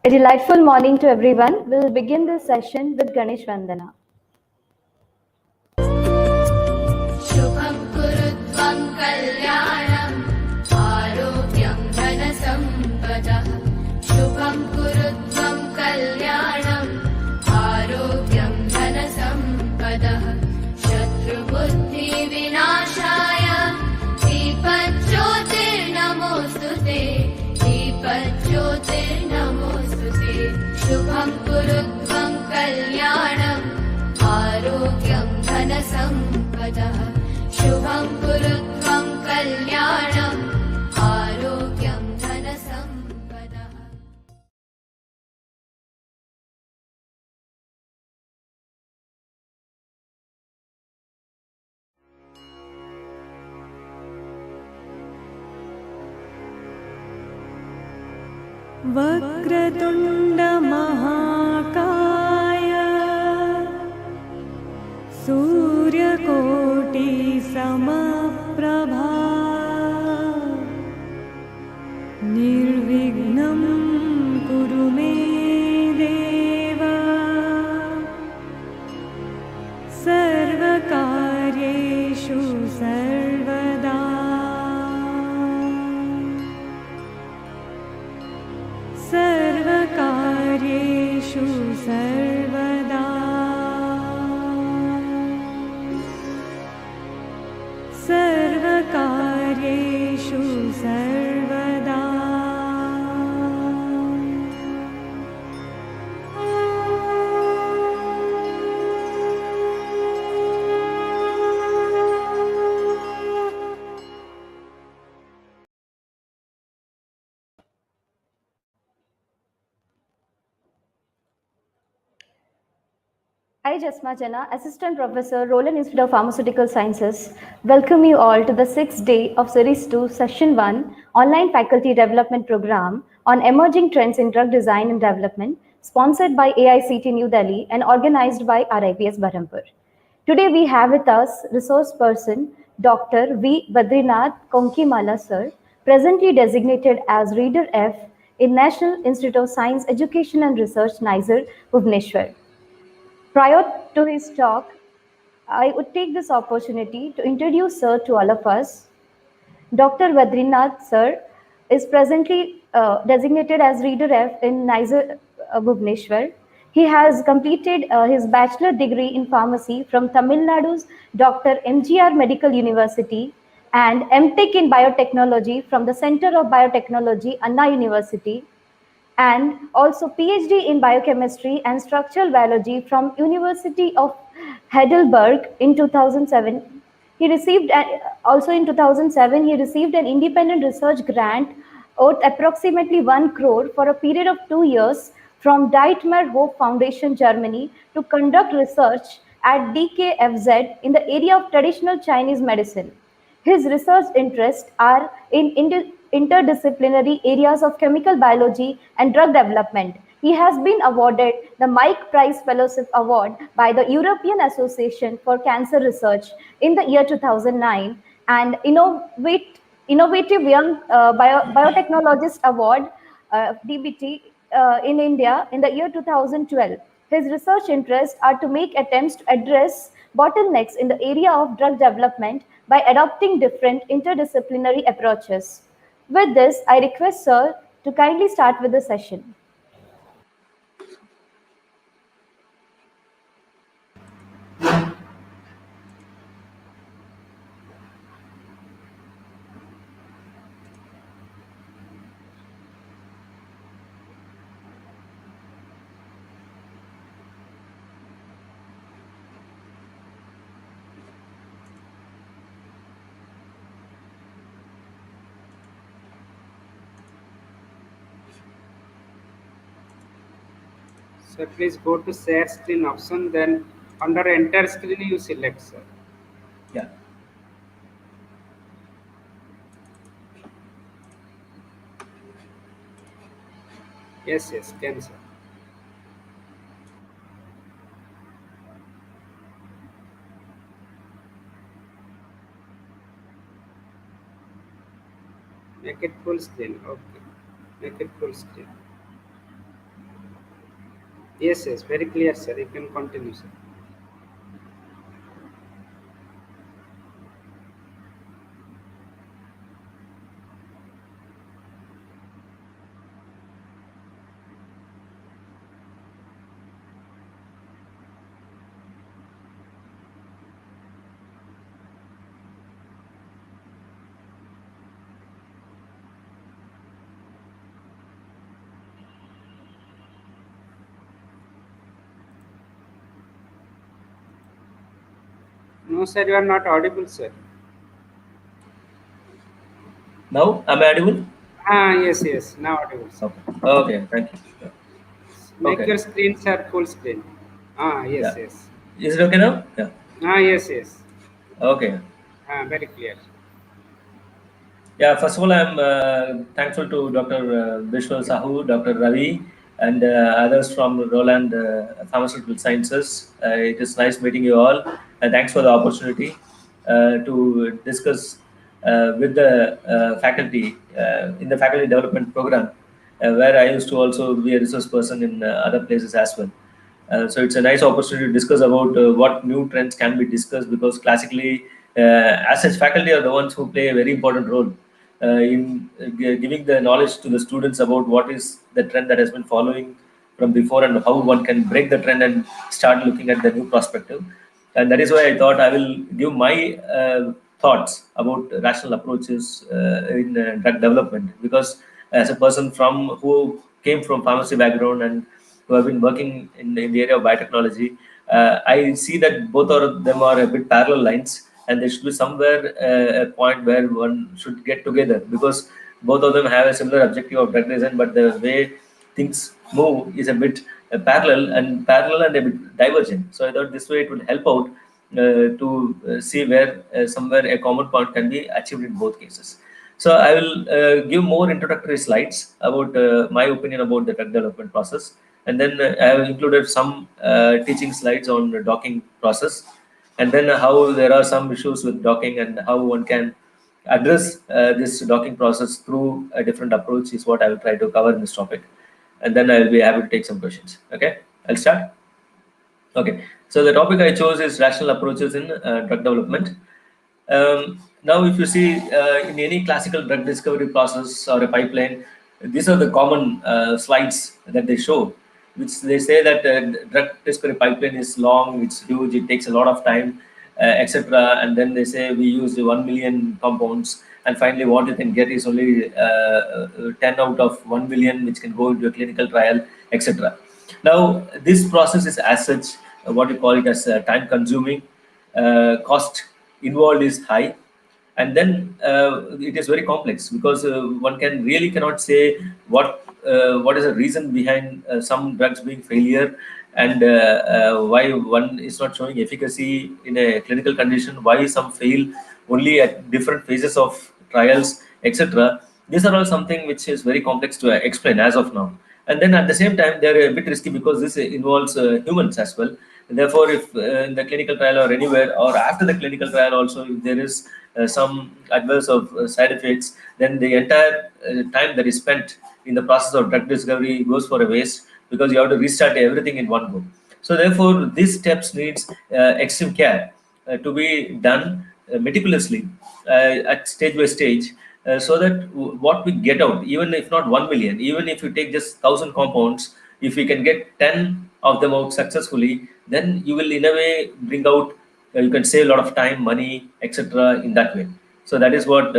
A delightful morning to everyone. We'll begin this session with Ganesh Vandana. शुभं कुरुत्वं कल्याणम् आरोग्यं धनसम्पदः शुभं कुरुत्वं कल्याणम् आरोग्यं धनसम्पदः शत्रुबुद्धिविनाशाय दीपज्योतिर्नमोऽस्तु ते दीपज्योतिर्नमोऽस्तु ते शुभं कुरुत्वं कल्याणम् आरोग्यं धनसम्पदः शुभं कुरुत्वं कल्याणम् आरोग्यं धनसम्पदः वक्रतुण्डमहाकाय सूर्यकोटिसमप्रभा निर्विघ्नं कुरु मे देव सर्वकार्येषु सर्वदा सर्वकार्येषु सर्वदा सर्वकार्येषु सर्वदा I, Jasma Jana, Assistant Professor, Roland Institute of Pharmaceutical Sciences, welcome you all to the 6th day of Series 2, Session 1, Online Faculty Development Program on Emerging Trends in Drug Design and Development, sponsored by AICTE New Delhi and organized by RIPS Berhampur. Today we have with us resource person Dr. V. Badrinath Konkimala Sir, presently designated as Reader F in National Institute of Science Education and Research, NISER, Bhubaneswar. Prior to his talk, I would take this opportunity to introduce Sir to all of us. Dr. Badrinath Sir is presently designated as Reader F in NISER Bhubaneswar. He has completed his bachelor degree in pharmacy from Tamil Nadu's Dr. MGR Medical University and MTech in biotechnology from the Center of Biotechnology, Anna University, and also PhD in biochemistry and structural biology from University of Heidelberg in 2007. He received also in 2007 he received an independent research grant worth approximately 1 crore for a period of 2 years from Dietmar Hope Foundation Germany to conduct research at DKFZ in the area of traditional Chinese medicine. His research interests are in interdisciplinary areas of chemical biology and drug development. He has been awarded the Mike Price Fellowship Award by the European Association for Cancer Research in the year 2009 and Innovative Young Biotechnologist Award DBT in India in the year 2012. His research interests are to make attempts to address bottlenecks in the area of drug development by adopting different interdisciplinary approaches. With this, I request Sir to kindly start with the session. So please go to share screen option, then under enter screen you select, sir. Yeah. Yes, can, sir. Make it full screen. Okay. Make it full screen. Yes, yes, very clear, sir. You can continue, sir. No, sir, you are not audible, sir. Now, am I audible? Ah, yes, yes, now audible, sir. Okay. Okay. Thank you. Yeah. Make Okay. your screen, sir, full screen. Ah, yes, Yeah. yes. Is it okay now? Yeah. Ah, yes, yes. Okay. Ah, very clear. Yeah, first of all, I'm thankful to Dr. Vishwal Sahu, Dr. Ravi, and others from Roland Pharmaceutical Sciences. It is nice meeting you all, and thanks for the opportunity to discuss with the faculty in the faculty development program, where I used to also be a resource person in other places as well. So it's a nice opportunity to discuss about what new trends can be discussed, because classically, as such, faculty are the ones who play a very important role in giving the knowledge to the students about what is the trend that has been following from before and how one can break the trend and start looking at the new perspective. And that is why I thought I will give my thoughts about rational approaches in drug development, because as a person from who came from pharmacy background and who have been working in the area of biotechnology, I see that both of them are a bit parallel lines, and there should be somewhere a point where one should get together, because both of them have a similar objective of drug design, but the way things move is a bit parallel and a bit divergent. So I thought this way it would help out to see where somewhere a common point can be achieved in both cases. So I will give more introductory slides about my opinion about the drug development process, and then I have included some teaching slides on the docking process, and then how there are some issues with docking and how one can address this docking process through a different approach is what I will try to cover in this topic, and then I will be happy to take some questions. Okay, I'll start. Okay, so the topic I chose is rational approaches in drug development. Now, if you see in any classical drug discovery process or a pipeline, these are the common slides that they show, which they say that drug discovery pipeline is long, it's huge, it takes a lot of time, etc. And then they say we use 1 million compounds, and finally, what you can get is only 10 out of 1 million, which can go into a clinical trial, etc. Now, this process is as such what you call it as time consuming, cost involved is high, and then it is very complex, because one can really cannot say what is the reason behind some drugs being failure, and why one is not showing efficacy in a clinical condition, why some fail only at different phases of trials, etc. These are all something which is very complex to explain as of now. And then at the same time, they're a bit risky, because this involves humans as well. Therefore, if in the clinical trial or anywhere or after the clinical trial also, if there is some adverse of side effects, then the entire time that is spent in the process of drug discovery goes for a waste, because you have to restart everything in one go. So therefore, these steps needs extreme care to be done meticulously at stage by stage, so that what we get out, even if not 1 million, even if you take just 1,000 compounds, if we can get 10 of them out successfully, then you will in a way bring out, you can save a lot of time, money, etc. in that way. So that is what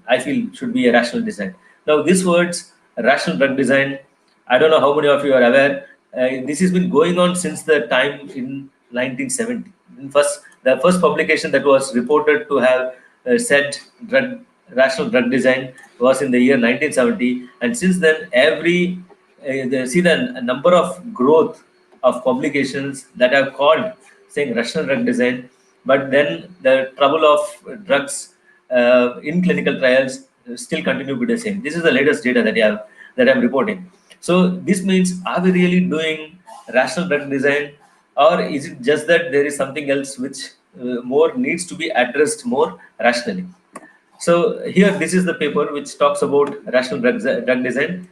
I feel should be a rational design. Now, these words, rational drug design, I don't know how many of you are aware. This has been going on since the time in 1970. The first publication that was reported to have said rational drug design was in the year 1970, and since then, see the number of growth of publications that have called saying rational drug design, but then the trouble of drugs in clinical trials still continue to be the same. This is the latest data that I'm reporting. So this means, are we really doing rational drug design, or is it just that there is something else which more needs to be addressed more rationally? So here, this is the paper which talks about rational drug design,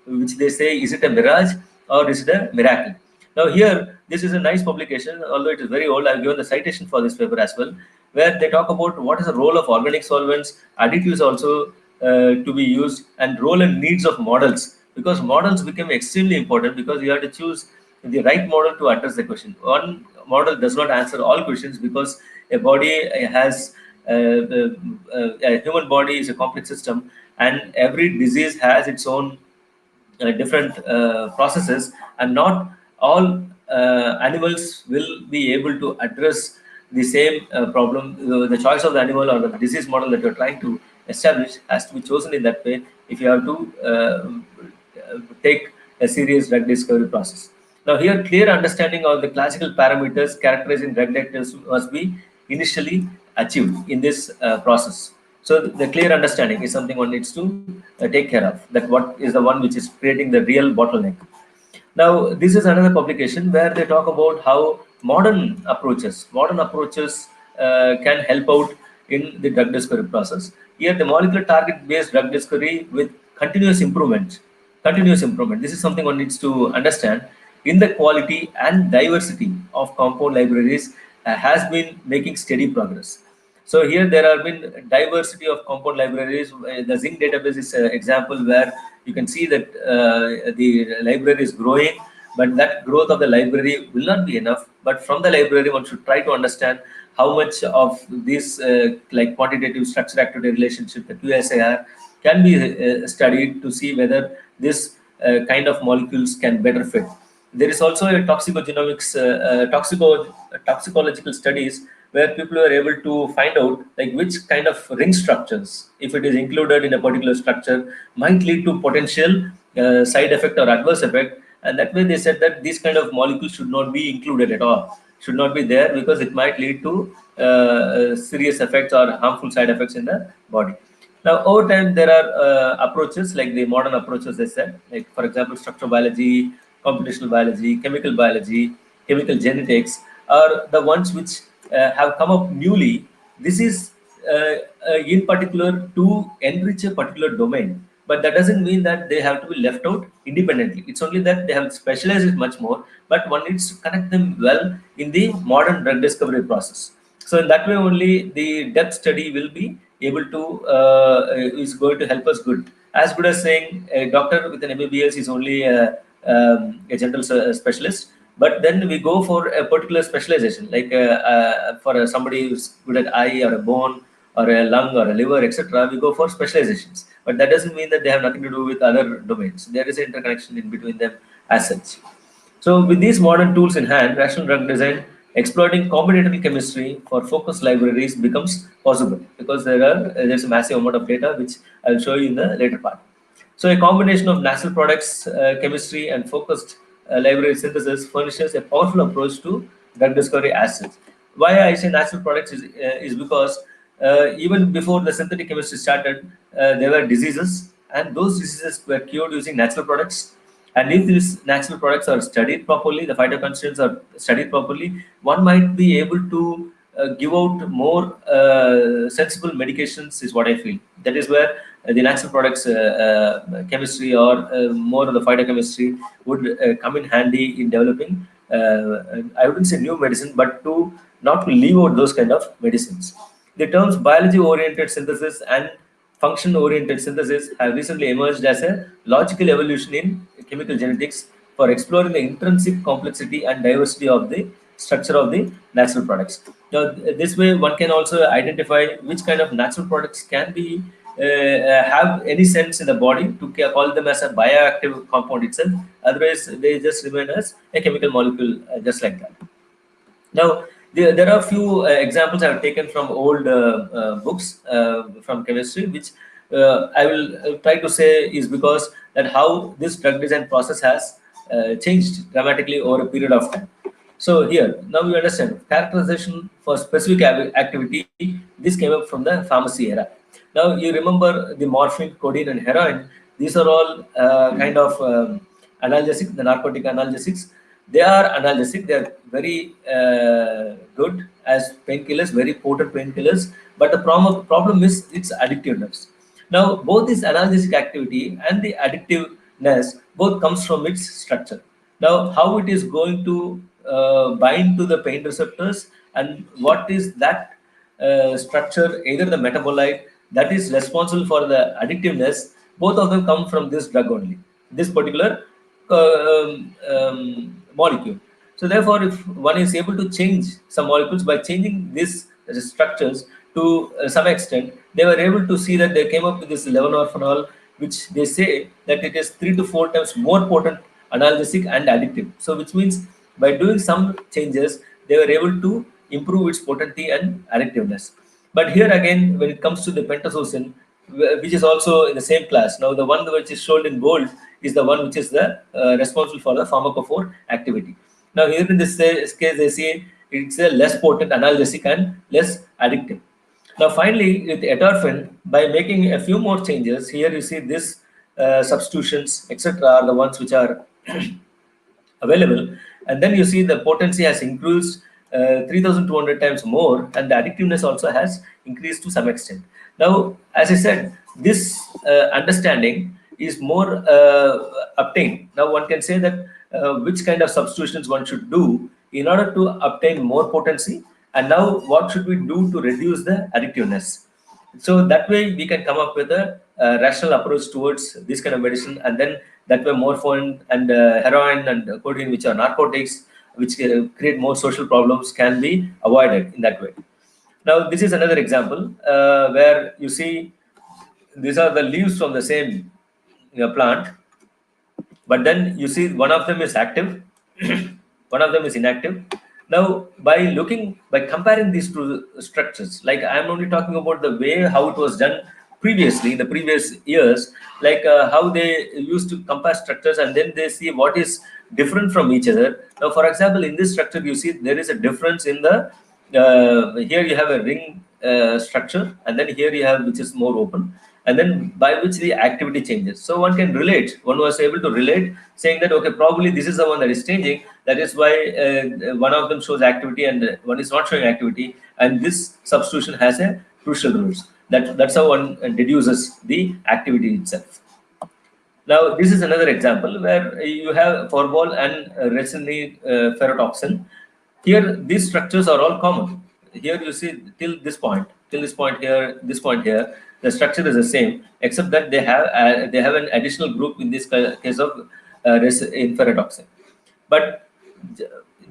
which they say, is it a mirage or is it a miracle? Now here, this is a nice publication, although it is very old. I've given the citation for this paper as well, where they talk about what is the role of organic solvents, additives also to be used, and role and needs of models. Because models become extremely important because you have to choose the right model to address the question. One model does not answer all questions because a body has a human body is a complex system, and every disease has its own different processes, and not all animals will be able to address the same problem. The choice of the animal or the disease model that you're trying to establish has to be chosen in that way if you have to take a serious drug discovery process. Now, here, clear understanding of the classical parameters characterizing drug detectors must be initially achieved in this process. So, the clear understanding is something one needs to take care of. That what is the one which is creating the real bottleneck. Now, this is another publication where they talk about how modern approaches can help out in the drug discovery process. Here, the molecular target-based drug discovery with continuous improvement. Continuous improvement. This is something one needs to understand. In the quality and diversity of compound libraries has been making steady progress. So here there have been diversity of compound libraries. The Zinc database is an example where you can see that the library is growing, but that growth of the library will not be enough. But from the library, one should try to understand how much of this like quantitative structure activity relationship, the QSAR, can be studied to see whether this kind of molecules can better fit. There is also a toxicological studies where people are able to find out like which kind of ring structures, if it is included in a particular structure, might lead to potential side effect or adverse effect. And that way they said that these kind of molecules should not be included at all, should not be there because it might lead to serious effects or harmful side effects in the body. Now, over time, there are approaches like the modern approaches, they said, like for example, structural biology, computational biology, chemical genetics, are the ones which have come up newly. This is in particular to enrich a particular domain, but that doesn't mean that they have to be left out independently. It's only that they have specialized it much more, but one needs to connect them well in the modern drug discovery process. So in that way only the depth study will be able to is going to help us good. As good as saying a doctor with an MBBS is only a general specialist, but then we go for a particular specialization, like for somebody who's good at eye or a bone or a lung or a liver, etc. We go for specializations, but that doesn't mean that they have nothing to do with other domains. There is an interconnection in between them as such. So with these modern tools in hand, rational drug design, exploiting combinatorial chemistry for focused libraries becomes possible because there's a massive amount of data which I'll show you in the later part. So a combination of natural products, chemistry, and focused library synthesis furnishes a powerful approach to drug discovery as such. Why I say natural products is because even before the synthetic chemistry started, there were diseases, and those diseases were cured using natural products. And if these natural products are studied properly, the phytoconstituents are studied properly, one might be able to give out more sensible medications, is what I feel. That is where the natural products chemistry or more of the phytochemistry would come in handy in developing, I wouldn't say new medicine, but to not to leave out those kind of medicines. The terms biology-oriented synthesis and function-oriented synthesis have recently emerged as a logical evolution in chemical genetics for exploring the intrinsic complexity and diversity of the structure of the natural products. Now, this way, one can also identify which kind of natural products can be have any sense in the body to call them as a bioactive compound itself. Otherwise, they just remain as a chemical molecule, just like that. Now, there are a few examples I have taken from old books from chemistry, which I will try to say is because that how this drug design process has changed dramatically over a period of time. So here, now you understand characterization for specific activity. This came up from the pharmacy era. Now you remember the morphine, codeine, and heroin. These are all kind of analgesic, the narcotic analgesics. They are analgesic. They are very good as painkillers, very potent painkillers. But the problem is its addictiveness. Now, both this analgesic activity and the addictiveness both comes from its structure. Now, how it is going to bind to the pain receptors, and what is that structure, either the metabolite that is responsible for the addictiveness, both of them come from this drug only, this particular molecule. So therefore, if one is able to change some molecules by changing these structures to some extent, they were able to see that they came up with this 11-orphanol, which they say that it is 3 to 4 times more potent analgesic and addictive. So which means by doing some changes, they were able to improve its potency and addictiveness. But here again, when it comes to the pentazocine, which is also in the same class. Now, the one which is shown in bold is the one which is the responsible for the pharmacophore activity. Now, here in this case, they say it's a less potent analgesic and less addictive. Now, finally, with etorphin, by making a few more changes, here you see this substitutions, etc., are the ones which are available, and then you see the potency has increased 3200 times more, and the addictiveness also has increased to some extent. Now, as I said, this understanding is more obtained. Now one can say that which kind of substitutions one should do in order to obtain more potency, and now what should we do to reduce the addictiveness. So that way we can come up with a rational approach towards this kind of medicine, and then that way morphine and heroin and codeine, which are narcotics, which create more social problems, can be avoided in that way. Now this is another example where you see these are the leaves from the same plant, but then you see one of them is active, one of them is inactive. Now, by comparing these two structures, like I'm only talking about the way how it was done previously in the previous years, like how they used to compare structures, and then they see what is different from each other. Now, for example, in this structure, you see there is a difference in the here you have a ring structure, and then here you have which is more open, and then by which the activity changes. So one can relate, one was able to relate, saying that okay, probably this is the one that is changing, that is why one of them shows activity and one is not showing activity, and this substitution has a crucial rules. That's how one deduces the activity itself. Now this is another example where you have Forbol and resinine ferrotoxin. Here these structures are all common. Here you see till this point here, this point here, the structure is the same, except that they have an additional group in this case of in ferrotoxin. But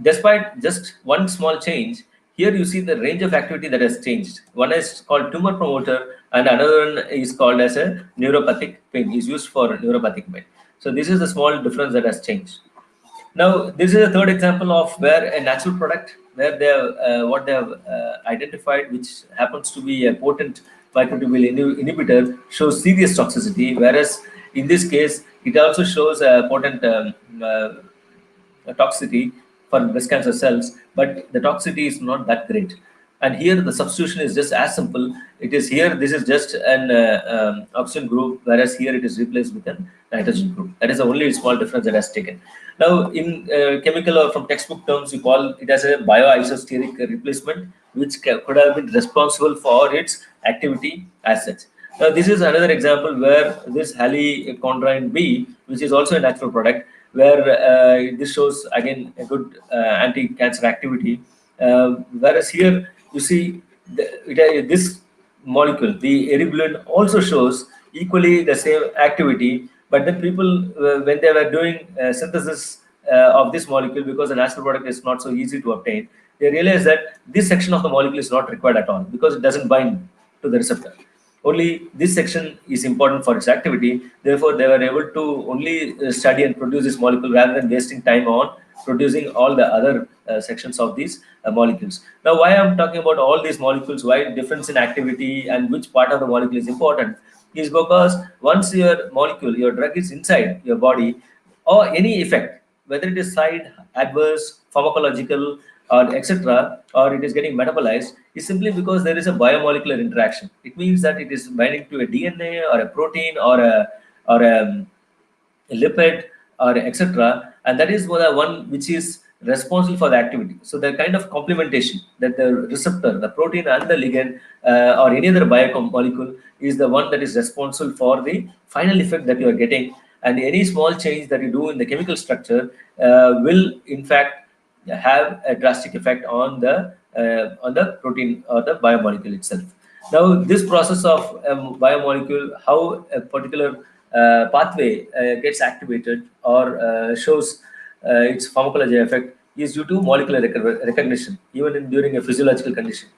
despite just one small change, here you see the range of activity that has changed. One is called tumor promoter, and another one is called as a neuropathic pain, is used for neuropathic pain. So this is the small difference that has changed. Now, this is a third example of where a natural product, where they have what they have identified, which happens to be a potent microtubule inhibitor, shows serious toxicity, whereas in this case, it also shows a potent toxicity for breast cancer cells, but the toxicity is not that great. And here the substitution is just as simple. It is here, this is just an oxygen group, whereas here it is replaced with a nitrogen group. That is the only small difference that has taken. Now, in chemical or from textbook terms, you call it as a bioisosteric replacement, which could have been responsible for its activity as such. Now, this is another example where this halichondrine B, which is also a natural product, where this shows again a good anti-cancer activity, whereas here you see this molecule, the eribulin, also shows equally the same activity. But then people, when they were doing synthesis of this molecule, because the natural product is not so easy to obtain, they realized that this section of the molecule is not required at all, because it doesn't bind to the receptor. Only this section is important for its activity. Therefore, they were able to only study and produce this molecule rather than wasting time on producing all the other sections of these molecules. Now, why I'm talking about all these molecules, why difference in activity and which part of the molecule is important, is because once your molecule, your drug is inside your body, or any effect, whether it is side, adverse, pharmacological, or etc., or it is getting metabolized, is simply because there is a biomolecular interaction. It means that it is binding to a DNA or a protein or a lipid or etc., and that is the one which is responsible for the activity. So the kind of complementation that the receptor, the protein and the ligand or any other biomolecule is the one that is responsible for the final effect that you are getting, and any small change that you do in the chemical structure will in fact have a drastic effect on the protein or the biomolecule itself. Now, this process of biomolecule, how a particular pathway gets activated or shows its pharmacology effect is due to molecular recognition, even during a physiological condition.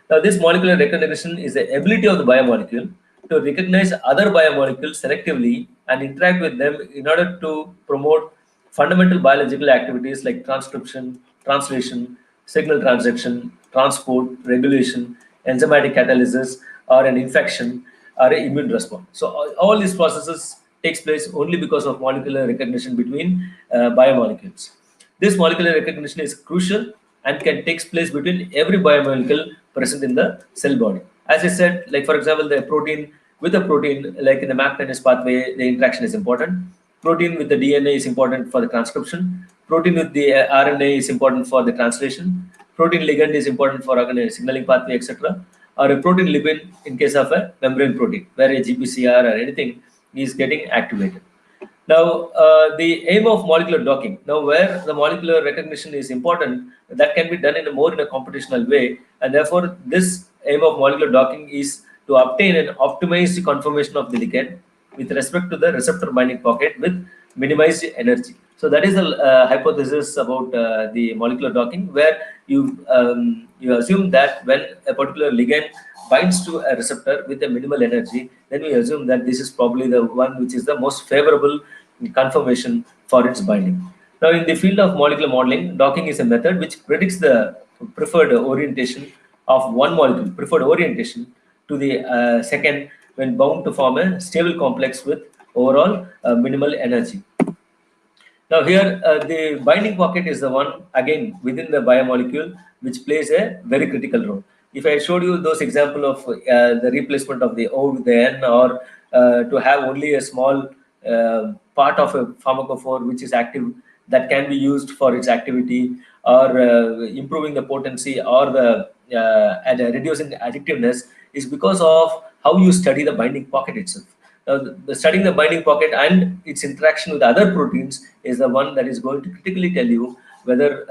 Now, this molecular recognition is the ability of the biomolecule to recognize other biomolecules selectively and interact with them in order to promote fundamental biological activities like transcription, translation, signal transduction, transport, regulation, enzymatic catalysis, or an infection, or an immune response. So all these processes takes place only because of molecular recognition between biomolecules. This molecular recognition is crucial and can take place between every biomolecule present in the cell body. As I said, like for example, the protein with a protein, like in the MAP kinase pathway, the interaction is important. Protein with the DNA is important for the transcription. Protein with the RNA is important for the translation. Protein ligand is important for signaling pathway, etc. Or a protein lipid in case of a membrane protein, where a GPCR or anything is getting activated. Now, the aim of molecular docking. Now, where the molecular recognition is important, that can be done in a more in a computational way, and therefore, this aim of molecular docking is to obtain an optimized conformation of the ligand with respect to the receptor binding pocket with minimized energy. So that is the hypothesis about the molecular docking, where you assume that when a particular ligand binds to a receptor with a minimal energy, then we assume that this is probably the one which is the most favorable conformation for its binding. Now, in the field of molecular modeling, docking is a method which predicts the preferred orientation of one molecule, preferred orientation to the second when bound to form a stable complex with overall minimal energy. Now here, the binding pocket is the one, again, within the biomolecule, which plays a very critical role. If I showed you those example of the replacement of the O with the N, or to have only a small part of a pharmacophore which is active, that can be used for its activity, or improving the potency, or the and reducing the addictiveness, is because of how you study the binding pocket itself. Now, studying the binding pocket and its interaction with other proteins is the one that is going to critically tell you whether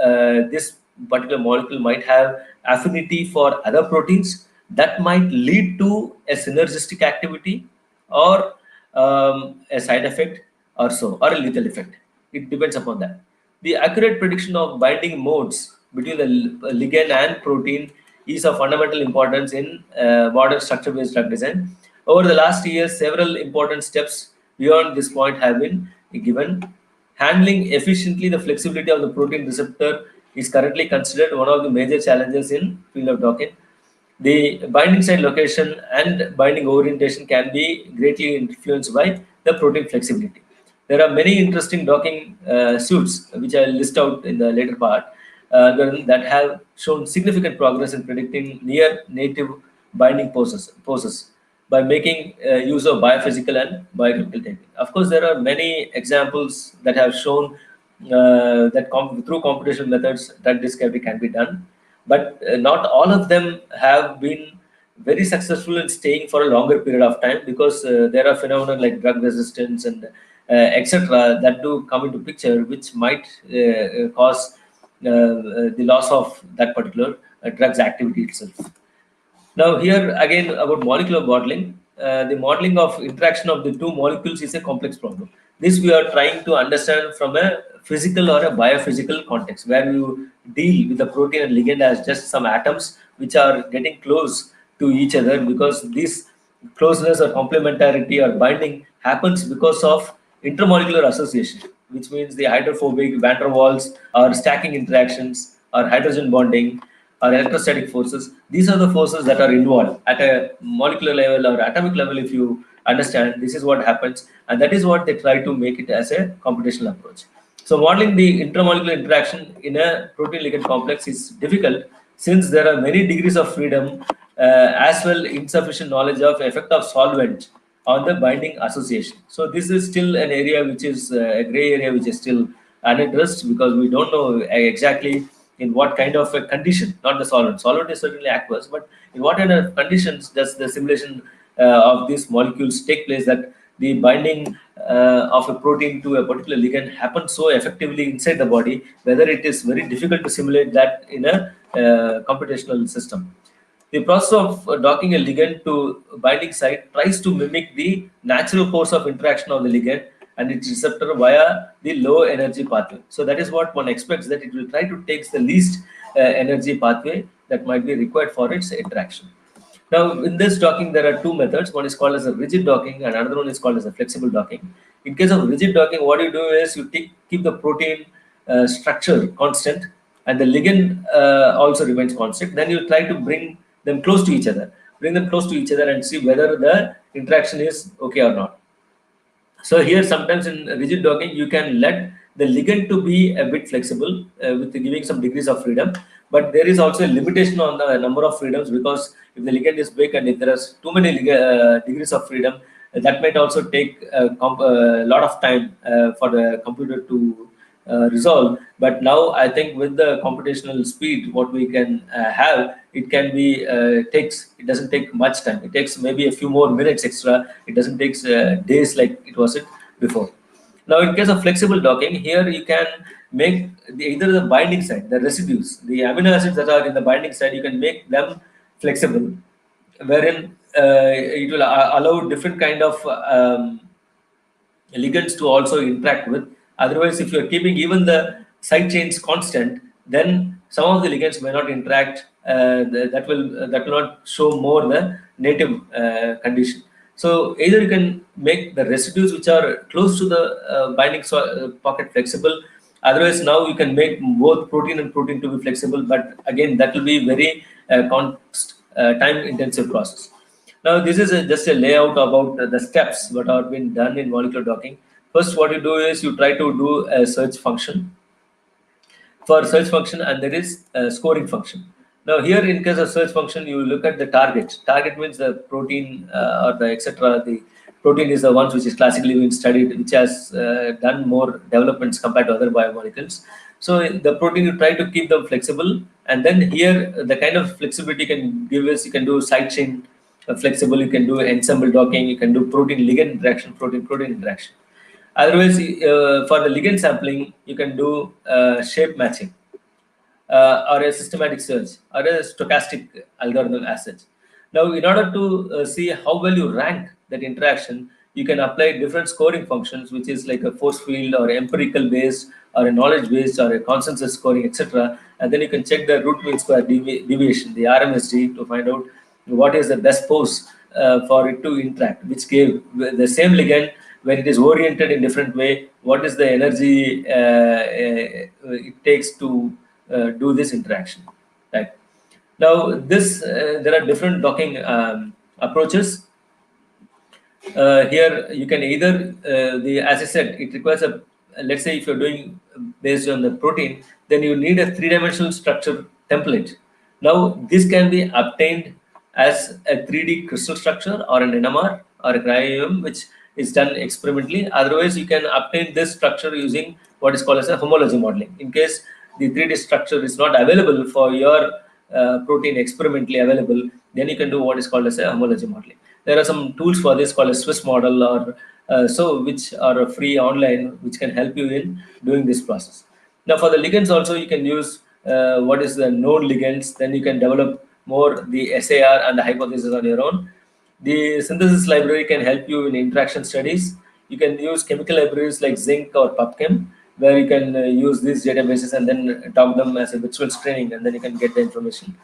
this particular molecule might have affinity for other proteins that might lead to a synergistic activity, or a side effect, or so, or a lethal effect. It depends upon that. The accurate prediction of binding modes between the ligand and protein is of fundamental importance in modern structure-based drug design. Over the last years, several important steps beyond this point have been given. Handling efficiently the flexibility of the protein receptor is currently considered one of the major challenges in field of docking. The binding site location and binding orientation can be greatly influenced by the protein flexibility. There are many interesting docking suits, which I'll list out in the later part, that have shown significant progress in predicting near native binding poses by making use of biophysical and biochemical technique. Of course, there are many examples that have shown that through computational methods drug discovery can be done, but not all of them have been very successful in staying for a longer period of time, because there are phenomena like drug resistance and etc. that do come into picture, which might cause the loss of that particular drug's activity itself. Now here again about molecular modeling, the modeling of interaction of the two molecules is a complex problem. This we are trying to understand from a physical or a biophysical context, where you deal with the protein and ligand as just some atoms which are getting close to each other, because this closeness or complementarity or binding happens because of intermolecular association, which means the hydrophobic van der Waals or stacking interactions or hydrogen bonding or electrostatic forces. These are the forces that are involved at a molecular level or atomic level. If you understand, this is what happens, and that is what they try to make it as a computational approach. So modeling the intermolecular interaction in a protein ligand complex is difficult, since there are many degrees of freedom, as well insufficient knowledge of effect of solvent on the binding association. So this is still an area which is a gray area, which is still unaddressed, because we don't know exactly in what kind of a condition, not the solvent. Solvent is certainly aqueous, but in what kind of conditions does the simulation of these molecules take place, that the binding of a protein to a particular ligand happens so effectively inside the body, whether it is very difficult to simulate that in a computational system. The process of docking a ligand to binding site tries to mimic the natural course of interaction of the ligand and its receptor via the low energy pathway. So that is what one expects, that it will try to take the least energy pathway that might be required for its interaction. Now, in this docking, there are two methods. One is called as a rigid docking, and another one is called as a flexible docking. In case of rigid docking, what you do is you keep the protein structure constant, and the ligand also remains constant. Then you try to bring them close to each other. Bring them close to each other and see whether the interaction is okay or not. So here, sometimes in rigid docking, you can let the ligand to be a bit flexible with giving some degrees of freedom. But there is also a limitation on the number of freedoms, because if the ligand is big and if there is too many degrees of freedom, that might also take a lot of time for the computer to resolve. But now I think with the computational speed, what we can have, it can be it doesn't take much time. It takes maybe a few more minutes extra. It doesn't take days like it was before. Now, in case of flexible docking, here you can make either the binding site, the residues, the amino acids that are in the binding site, you can make them flexible, wherein it will allow different kind of ligands to also interact with. Otherwise, if you're keeping even the side chains constant, then some of the ligands may not interact. That will not show more the native condition. So either you can make the residues which are close to the binding pocket flexible. Otherwise, now you can make both protein and protein to be flexible. But again, that will be very time-intensive process. Now, this is just a layout about the steps what are being done in molecular docking. First, what you do is you try to do a search function. For search function, and there is a scoring function. Now, here in case of search function, you look at the target. Target means the protein or the etc. The protein is the ones which is classically been studied, which has done more developments compared to other biomolecules. So the protein, you try to keep them flexible, and then here the kind of flexibility can give us, you can do side chain flexible, you can do ensemble docking, you can do protein ligand interaction, protein protein interaction. Otherwise, for the ligand sampling, you can do shape matching or a systematic search or a stochastic algorithm as such. Now, in order to see how well you rank that interaction, you can apply different scoring functions, which is like a force field or empirical based or a knowledge based or a consensus scoring, etc. And then you can check the root mean square deviation, the RMSD, to find out what is the best pose for it to interact, which gave the same ligand when it is oriented in different way, what is the energy it takes to do this interaction, right? Now, there are different docking approaches. Here you can either as I said, it requires a, let's say if you're doing based on the protein, then you need a three-dimensional structure template. Now, this can be obtained as a 3D crystal structure or an NMR or a cryo-EM, which is done experimentally. Otherwise, you can obtain this structure using what is called as a homology modeling. In case the 3D structure is not available for your protein experimentally available, then you can do what is called as a homology modeling. There are some tools for this called a Swiss model or which are free online, which can help you in doing this process. Now, for the ligands also, you can use what is the known ligands. Then you can develop more the SAR and the hypothesis on your own. The synthesis library can help you in interaction studies. You can use chemical libraries like Zinc or PubChem, where you can use these databases and then dock them as a virtual screening, and then you can get the information.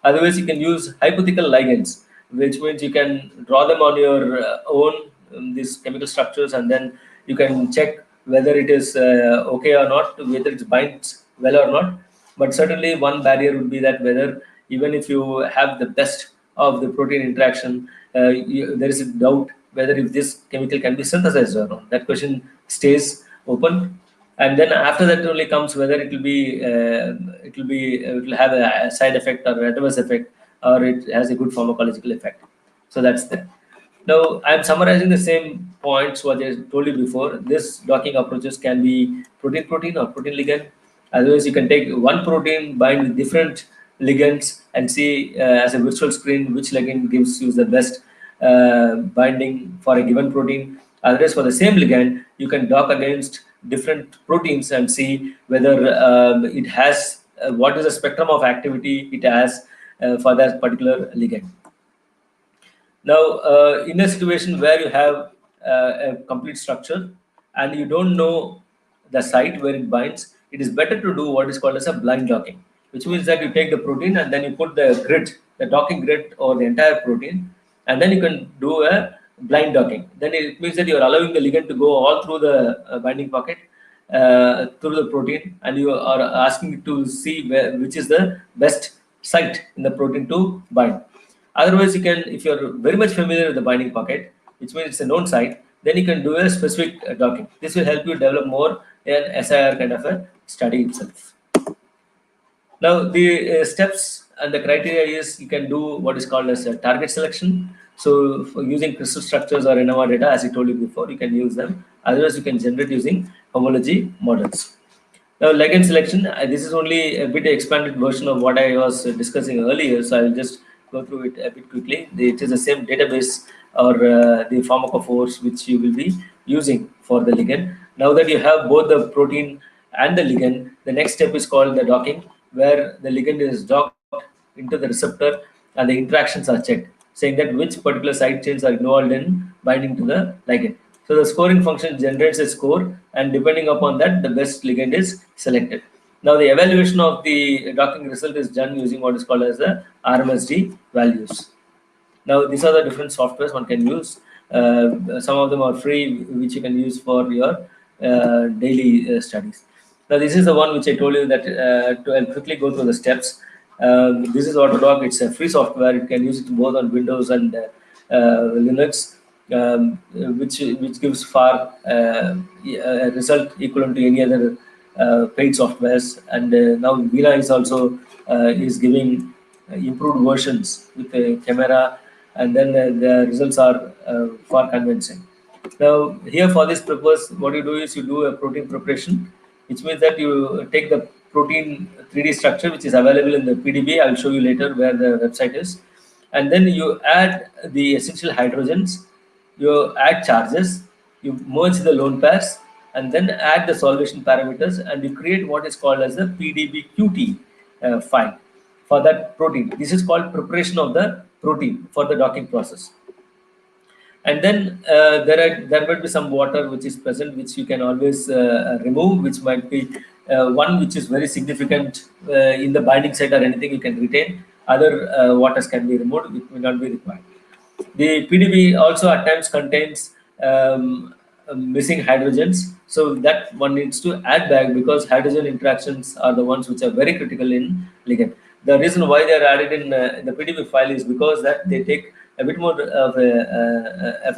Otherwise, you can use hypothetical ligands, which means you can draw them on your own, these chemical structures, and then you can check whether it is okay or not, whether it binds well or not. But certainly one barrier would be that whether even if you have the best of the protein interaction, there is a doubt whether if this chemical can be synthesized or not. That question stays open, and then after that only comes whether it will have a side effect or adverse effect, or it has a good pharmacological effect. So that's there. Now, I'm summarizing the same points what I told you before. This docking approaches can be protein-protein or protein-ligand. Otherwise, you can take one protein, bind with different ligands, and see as a virtual screen which ligand gives you the best binding for a given protein. Otherwise, for the same ligand, you can dock against different proteins and see whether it has what is the spectrum of activity it has for that particular ligand. Now, in a situation where you have a complete structure and you don't know the site where it binds, it is better to do what is called as a blind docking, which means that you take the protein and then you put the grid, the docking grid over the entire protein, and then you can do a blind docking. Then it means that you are allowing the ligand to go all through the binding pocket, through the protein, and you are asking it to see which is the best site in the protein to bind. Otherwise, you can, if you're very much familiar with the binding pocket, which means it's a known site, then you can do a specific docking. This will help you develop more an SIR kind of a study itself. Now, the steps and the criteria is you can do what is called as a target selection. So, for using crystal structures or NMR data, as I told you before, you can use them. Otherwise, you can generate using homology models. Now, ligand selection, this is only a bit expanded version of what I was discussing earlier, so I will just go through it a bit quickly. It is the same database or the pharmacophores which you will be using for the ligand. Now that you have both the protein and the ligand, the next step is called the docking, where the ligand is docked into the receptor and the interactions are checked, saying that which particular side chains are involved in binding to the ligand. So the scoring function generates a score, and depending upon that, the best ligand is selected. Now the evaluation of the docking result is done using what is called as the RMSD values. Now these are the different softwares one can use. Some of them are free, which you can use for your daily studies. Now this is the one which I told you that I'll quickly go through the steps. This is Autodoc. It's a free software. You can use it both on Windows and Linux, which gives far a result equivalent to any other paid softwares. And now Vira is also is giving improved versions with the camera, and then the results are far convincing. Now here for this purpose, what you do is you do a protein preparation, which means that you take the protein 3D structure which is available in the PDB. I'll show you later where the website is, and then you add the essential hydrogens, you add charges, you merge the lone pairs, and then add the solution parameters, and you create what is called as the PDBQT file for that protein. This is called preparation of the protein for the docking process. And then there might be some water which is present, which you can always remove, which might be one which is very significant in the binding site or anything you can retain. Other waters can be removed, it may not be required. The PDB also at times contains missing hydrogens, so that one needs to add back, because hydrogen interactions are the ones which are very critical in ligand. The reason why they are added in the PDB file is because that they take a bit more of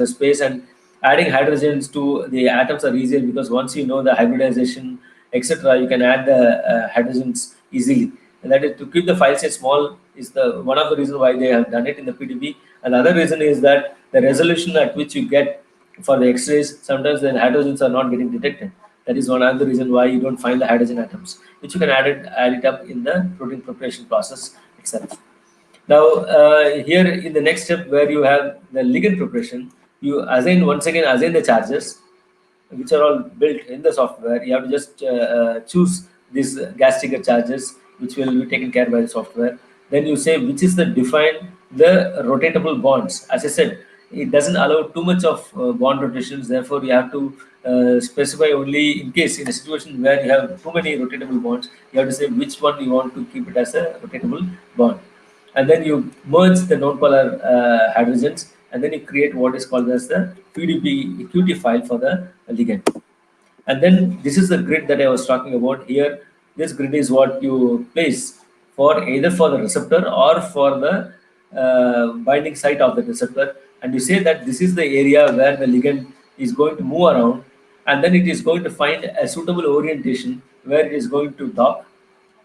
a space, and adding hydrogens to the atoms are easier, because once you know the hybridization, etc., you can add the hydrogens easily. And that is to keep the file size small is the one of the reasons why they have done it in the PDB. Another reason is that the resolution at which you get for the X-rays, sometimes the hydrogens are not getting detected. That is one other reason why you don't find the hydrogen atoms, which you can add it up in the protein preparation process itself. Now, here in the next step where you have the ligand preparation, you once again assign the charges, which are all built in the software. You have to just choose these gas trigger charges, which will be taken care by the software. Then you say which is the define the rotatable bonds. As I said, it doesn't allow too much of bond rotations. Therefore, you have to specify only in case in a situation where you have too many rotatable bonds, you have to say which one you want to keep it as a rotatable bond. And then you merge the non-polar hydrogens, and then you create what is called as the PDB-QT file for the ligand. And then this is the grid that I was talking about here. This grid is what you place for either for the receptor or for the binding site of the receptor. And you say that this is the area where the ligand is going to move around, and then it is going to find a suitable orientation where it is going to dock,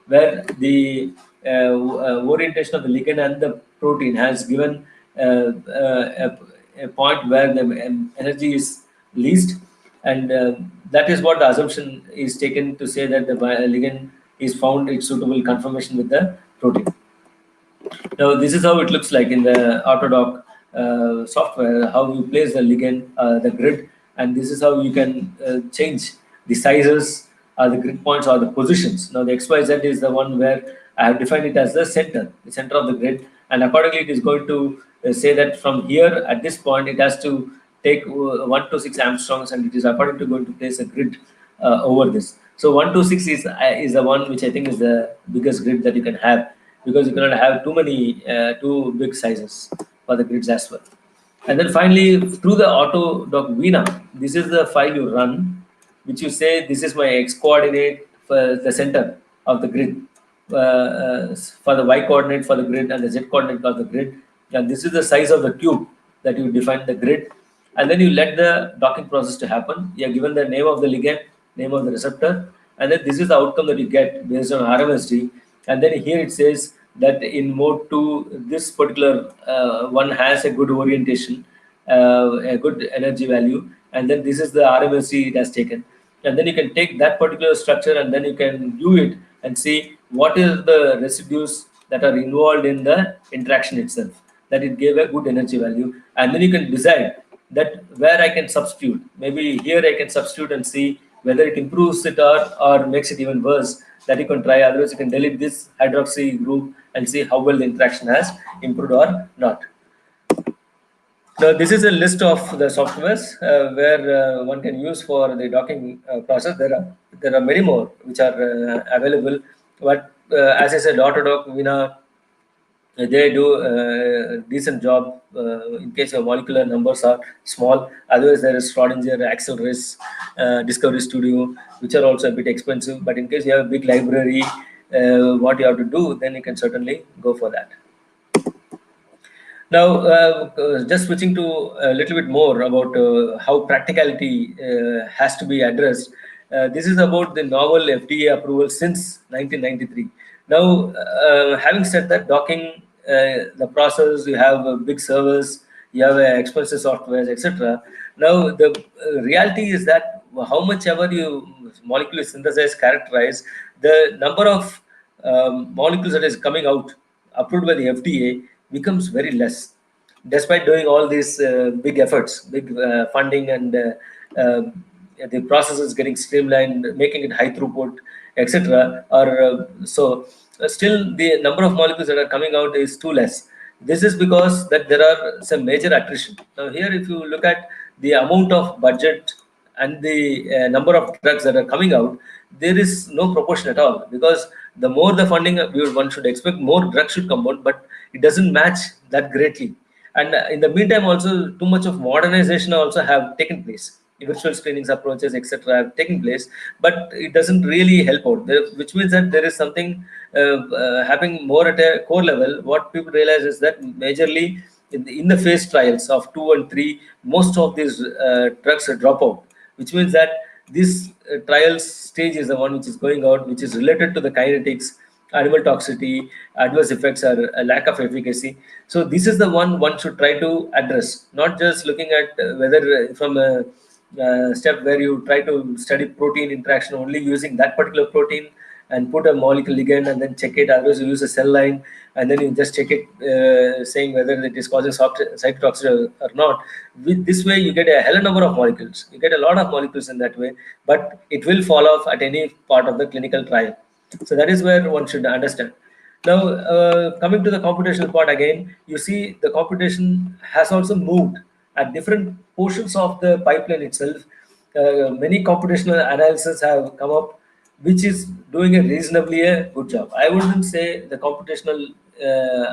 where the orientation of the ligand and the protein has given a point where the energy is least, and that is what the assumption is taken to say that the ligand is found its suitable conformation with the protein. Now this is how it looks like in the Autodoc software, how you place the ligand, the grid, and this is how you can change the sizes or the grid points or the positions. Now the XYZ is the one where I have defined it as the center of the grid, and accordingly it is going to say that from here at this point it has to take 1 to 6 Armstrongs, and it is according to going to place a grid over this. So 1 to 6 is the one which I think is the biggest grid that you can have, because you cannot have too big sizes for the grids as well. And then finally, through the Autodoc Vina, this is the file you run, which you say this is my x coordinate for the center of the grid, for the y coordinate for the grid and the z coordinate of the grid, and this is the size of the cube that you define the grid, and then you let the docking process to happen. You are given the name of the ligand, name of the receptor, and then this is the outcome that you get based on RMSD. And then here it says that in mode 2, this particular one has a good orientation, a good energy value, and then this is the RMSD it has taken. And then you can take that particular structure and then you can view it and see what is the residues that are involved in the interaction itself, that it gave a good energy value. And then you can decide that where I can substitute. Maybe here I can substitute and see whether it improves it or makes it even worse. That you can try. Otherwise, you can delete this hydroxy group and see how well the interaction has improved or not. Now, this is a list of the softwares where one can use for the docking process. There are many more which are available, but as I said, Autodoc, Vina, they do a decent job in case your molecular numbers are small. Otherwise, there is Schrodinger, Accelerace, Discovery Studio, which are also a bit expensive. But in case you have a big library, what you have to do, then you can certainly go for that. Now, just switching to a little bit more about how practicality has to be addressed. This is about the novel FDA approval since 1993. Now, having said that, docking, the process, you have big servers, you have expensive softwares, etc. Now, the reality is that how much ever you molecule synthesize, characterize, the number of molecules that is coming out approved by the FDA becomes very less, despite doing all these big efforts, big funding, and the processes getting streamlined, making it high throughput, etc. Or still the number of molecules that are coming out is too less. This is because that there are some major attrition. Now here, if you look at the amount of budget and the number of drugs that are coming out, there is no proportion at all, because the more the funding, one should expect more drugs should come out, but it doesn't match that greatly. And in the meantime, also too much of modernization also have taken place. Virtual screenings approaches, etc., have taken place, but it doesn't really help out. Which means that there is something happening more at a core level. What people realize is that majorly in the phase trials of 2 and 3, most of these drugs drop out. Which means that this trials stage is the one which is going out, which is related to the kinetics, animal toxicity, adverse effects, or a lack of efficacy. So this is the one should try to address, not just looking at whether from a step where you try to study protein interaction only using that particular protein and put a molecule ligand and then check it. Otherwise, you use a cell line and then you just check it, saying whether it is causing cytotoxicity or not. With this way, you get a hell of a number of molecules. You get a lot of molecules in that way, but it will fall off at any part of the clinical trial. So that is where one should understand. Now, coming to the computational part again, you see the computation has also moved at different portions of the pipeline itself. Many computational analysis have come up, which is doing a reasonably good job. I wouldn't say the computational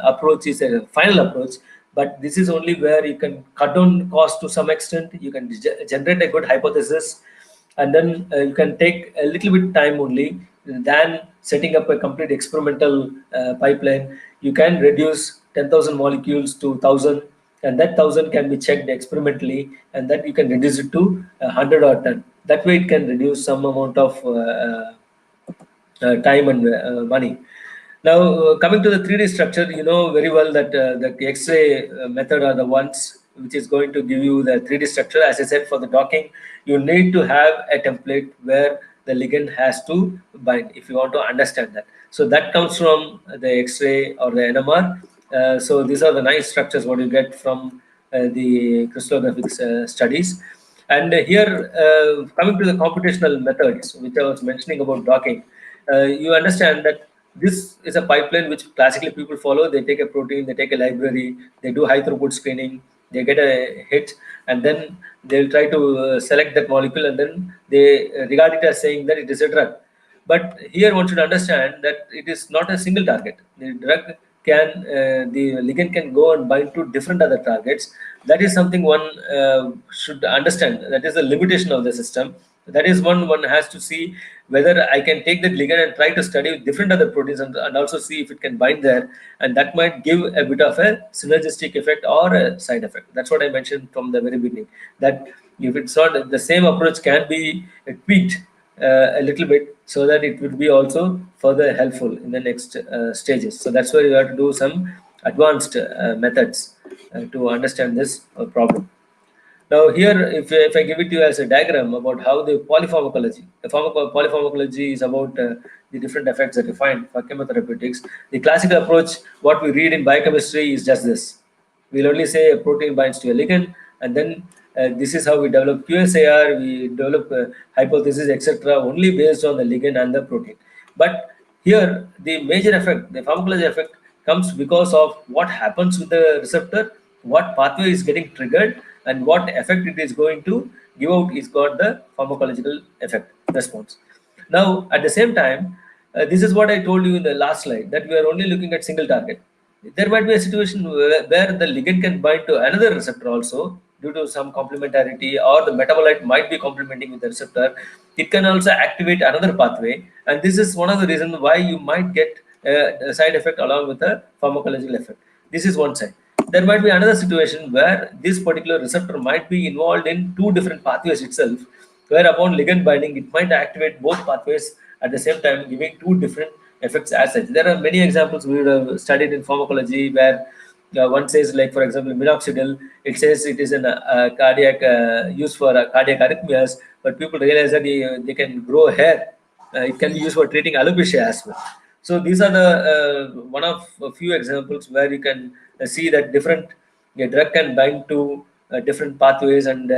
approach is a final approach, but this is only where you can cut down cost to some extent. You can generate a good hypothesis, and then you can take a little bit time only than setting up a complete experimental pipeline. You can reduce 10,000 molecules to 1,000, and that 1,000 can be checked experimentally, and that you can reduce it to 100 or 10. That way, it can reduce some amount of time and money. Now, coming to the 3D structure, you know very well that the X-ray method are the ones which is going to give you the 3D structure. As I said, for the docking, you need to have a template where the ligand has to bind if you want to understand that. So that comes from the X-ray or the NMR. So these are the nice structures what you get from the crystallographic studies. And here, coming to the computational methods, which I was mentioning about docking, you understand that this is a pipeline which classically people follow. They take a protein, they take a library, they do high throughput screening, they get a hit, and then they'll try to select that molecule, and then they regard it as saying that it is a drug. But here one should understand that it is not a single target. The drug can, the ligand can go and bind to different other targets. That is something one should understand. That is the limitation of the system. That is one has to see whether I can take that ligand and try to study different other proteins, and also see if it can bind there, and that might give a bit of a synergistic effect or a side effect. That's what I mentioned from the very beginning. That if it's not the same approach can be tweaked a little bit, so that it would be also further helpful in the next stages. So that's why you have to do some advanced methods to understand this problem. Now here, if I give it to you as a diagram about how the polypharmacology, polypharmacology is about the different effects that you find for chemotherapeutics. The classical approach, what we read in biochemistry, is just this. We'll only say a protein binds to a ligand, and then this is how we develop QSAR, we develop hypothesis, etc., only based on the ligand and the protein. But here, the major effect, the pharmacology effect, comes because of what happens with the receptor, what pathway is getting triggered, and what effect it is going to give out is got the pharmacological effect response. Now, at the same time, this is what I told you in the last slide, that we are only looking at single target. There might be a situation where the ligand can bind to another receptor also due to some complementarity, or the metabolite might be complementing with the receptor. It can also activate another pathway, and this is one of the reasons why you might get a side effect along with a pharmacological effect. This is one side. There might be another situation where this particular receptor might be involved in two different pathways itself, where upon ligand binding, it might activate both pathways at the same time, giving two different effects as such. There are many examples we would have studied in pharmacology where one says, like for example, minoxidil, it says it is a cardiac use for cardiac arrhythmias, but people realize that they can grow hair. It can be used for treating alopecia as well. So these are the one of a few examples where you can see that different drug can bind to different pathways and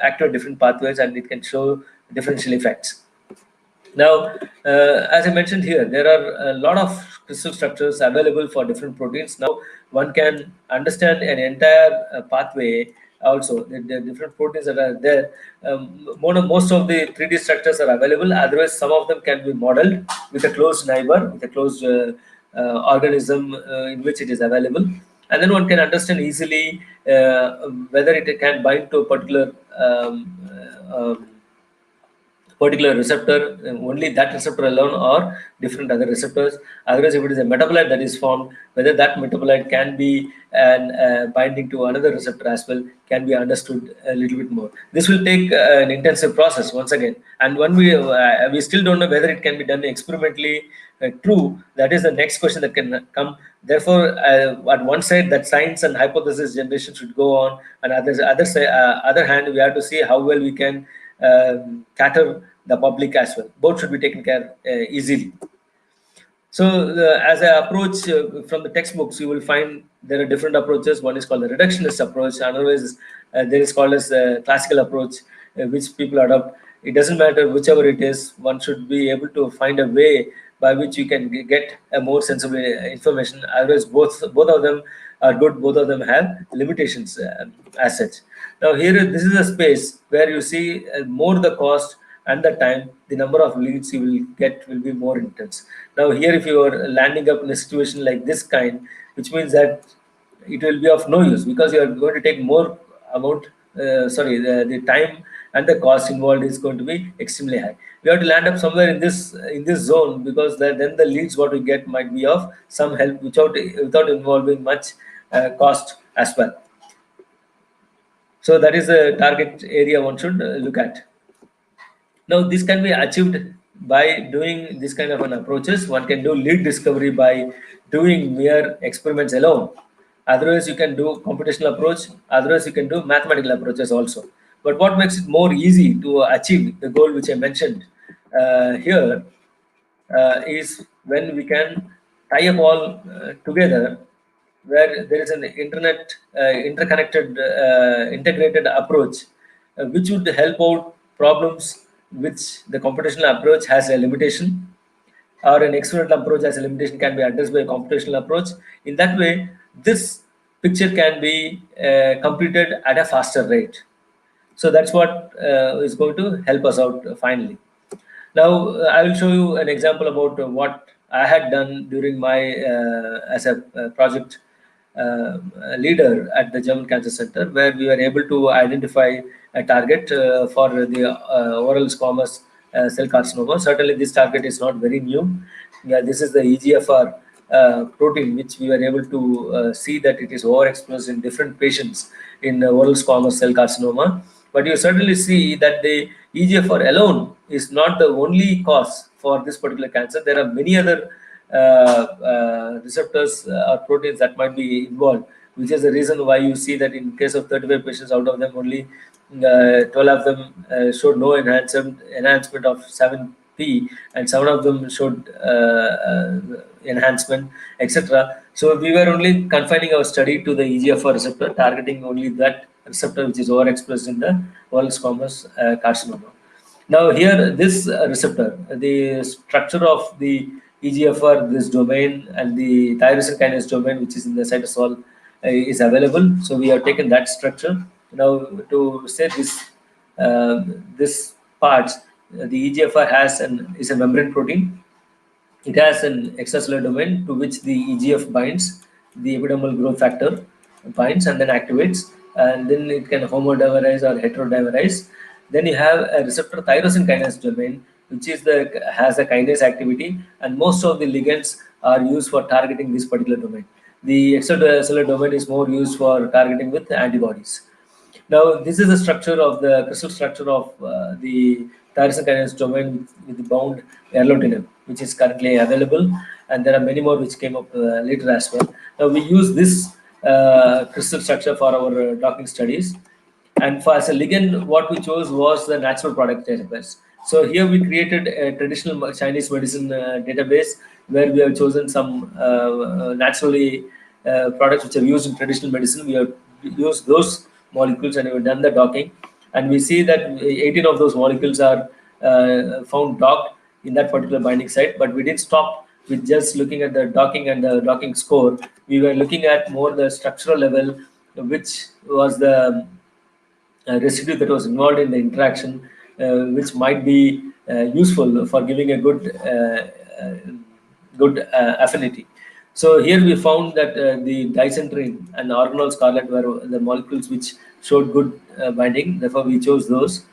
activate different pathways, and it can show differential effects. Now, as I mentioned here, there are a lot of crystal structures available for different proteins. Now, one can understand an entire pathway also. The different proteins that are there. Most of the 3D structures are available. Otherwise, some of them can be modeled with a closed neighbor, with a closed organism in which it is available. And then one can understand easily whether it can bind to a particular receptor, only that receptor alone, or different other receptors. Otherwise, if it is a metabolite that is formed, whether that metabolite can be binding to another receptor as well, can be understood a little bit more. This will take an intensive process once again, and when we still don't know whether it can be done experimentally true. That is the next question that can come. Therefore, at one side, that science and hypothesis generation should go on, and other hand, we have to see how well we can cater the public as well. Both should be taken care easily. So as an approach from the textbooks, you will find there are different approaches. One is called the reductionist approach. Another is there is called as the classical approach, which people adopt. It doesn't matter whichever it is. One should be able to find a way by which you can get a more sensible information. Otherwise, both of them are good. Both of them have limitations as such. Now here, this is a space where you see more the cost and the time, the number of leads you will get will be more intense. Now here, if you are landing up in a situation like this kind, which means that it will be of no use, because you are going to take more amount, the time and the cost involved is going to be extremely high. We have to land up somewhere in this zone, because then the leads what we get might be of some help without involving much cost as well. So that is the target area one should look at. Now, this can be achieved by doing this kind of an approaches. One can do lead discovery by doing mere experiments alone. Otherwise, you can do computational approach. Otherwise, you can do mathematical approaches also. But what makes it more easy to achieve the goal which I mentioned here is when we can tie up all together, where there is an interconnected, integrated approach, which would help out problems which the computational approach has a limitation, or an experimental approach as a limitation can be addressed by a computational approach. In that way, this picture can be completed at a faster rate. So that's what is going to help us out finally. Now, I will show you an example about what I had done during my as a project leader at the German Cancer Center, where we were able to identify a target for the oral squamous cell carcinoma. Certainly, this target is not very new. Yeah, this is the EGFR protein, which we were able to see that it is overexpressed in different patients in oral squamous cell carcinoma. But you certainly see that the EGFR alone is not the only cause for this particular cancer. There are many other receptors or proteins that might be involved, which is the reason why you see that in case of 35 patients, out of them only 12 of them showed no enhancement of 7p, and 7 of them showed enhancement, etc. So we were only confining our study to the EGFR receptor, targeting only that receptor which is overexpressed in the oral squamous carcinoma. Now here, this receptor, the structure of the EGFR, this domain, and the tyrosine kinase domain, which is in the cytosol, is available. So we have taken that structure. Now to say this part, the EGFR is a membrane protein. It has an extracellular domain to which the EGF binds, the epidermal growth factor binds and then activates, and then it can homodimerize or heterodimerize. Then you have a receptor tyrosine kinase domain, which has a kinase activity, and most of the ligands are used for targeting this particular domain. The extracellular domain is more used for targeting with antibodies. Now, this is the structure of the crystal structure of the tyrosine kinase domain with the bound erlotinib, which is currently available, and there are many more which came up later as well. Now, we use this crystal structure for our docking studies, and for as a ligand, what we chose was the natural product database. So here we created a traditional Chinese medicine database where we have chosen some naturally products which are used in traditional medicine. We have used those molecules and we've done the docking, and we see that 18 of those molecules are found docked in that particular binding site. But we didn't stop with just looking at the docking and the docking score. We were looking at more the structural level, which was the residue that was involved in the interaction, which might be useful for giving a good affinity. So here we found that the dicentrine and organelle scarlet were the molecules which showed good binding. Therefore, we chose those.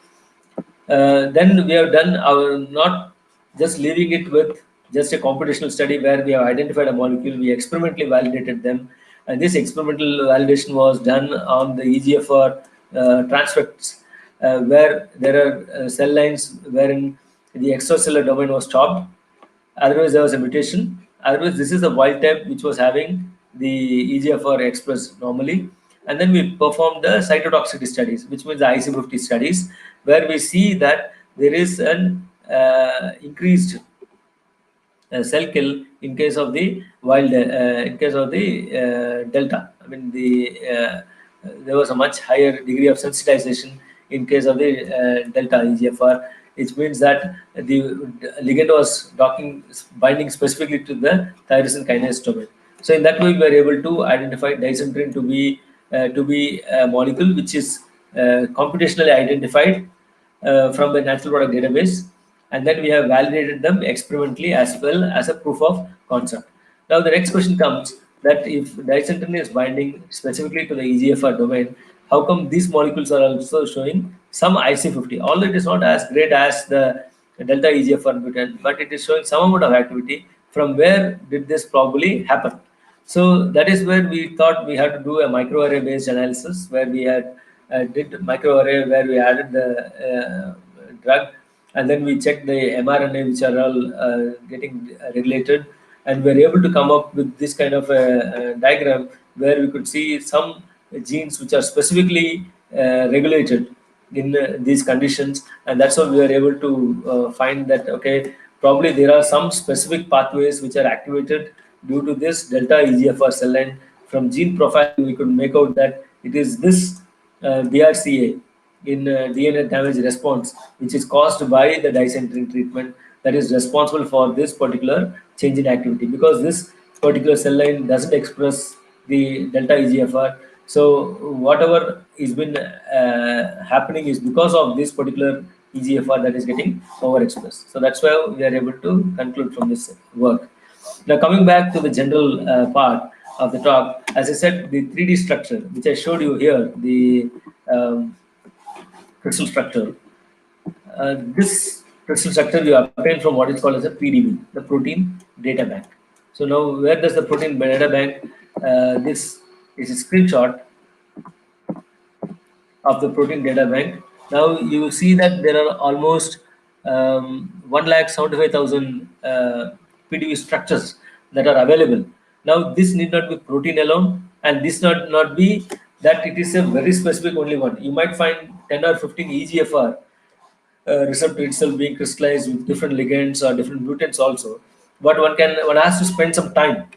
Then we have done our, not just leaving it with just a computational study where we have identified a molecule, we experimentally validated them, and this experimental validation was done on the EGFR transfects, where there are cell lines wherein the extracellular domain was stopped. Otherwise, there was a mutation. Otherwise, this is the wild type which was having the EGFR expressed normally. And then we performed the cytotoxicity studies, which means the IC50 studies, where we see that there is an increased cell kill in case of the wild, in case of the delta. I mean, there was a much higher degree of sensitization in case of the delta EGFR, which means that the ligand was binding specifically to the tyrosine kinase domain. So in that way, we were able to identify dicentrine to be a molecule which is computationally identified from the natural product database, and then we have validated them experimentally as well as a proof of concept. Now the next question comes that if dicentrine is binding specifically to the EGFR domain, how come these molecules are also showing some IC50? Although it is not as great as the delta EGFR mutant, but it is showing some amount of activity. From where did this probably happen? So that is where we thought we had to do a microarray based analysis, where we had did microarray where we added the drug, and then we checked the mRNA which are all getting regulated, and we were able to come up with this kind of a diagram where we could see some genes which are specifically regulated in these conditions, and that's how we were able to find that okay, probably there are some specific pathways which are activated due to this delta EGFR cell line. From gene profile we could make out that it is this BRCA in DNA damage response, which is caused by the dye-centering treatment that is responsible for this particular change in activity, because this particular cell line doesn't express the delta EGFR. So whatever is been happening is because of this particular EGFR that is getting overexpressed. So that's why we are able to conclude from this work. Now, coming back to the general part of the talk, as I said, the 3D structure, which I showed you here, the crystal structure. This crystal structure you obtain from what is called as a PDB, the protein data bank. So now, where does the protein data bank? This is a screenshot of the protein data bank. Now you will see that there are almost 1,75,000 PDB structures that are available. Now this need not be protein alone, and this not be that it is a very specific only one. You might find 10 or 15 EGFR receptor itself being crystallized with different ligands or different mutants also. But one has to spend some time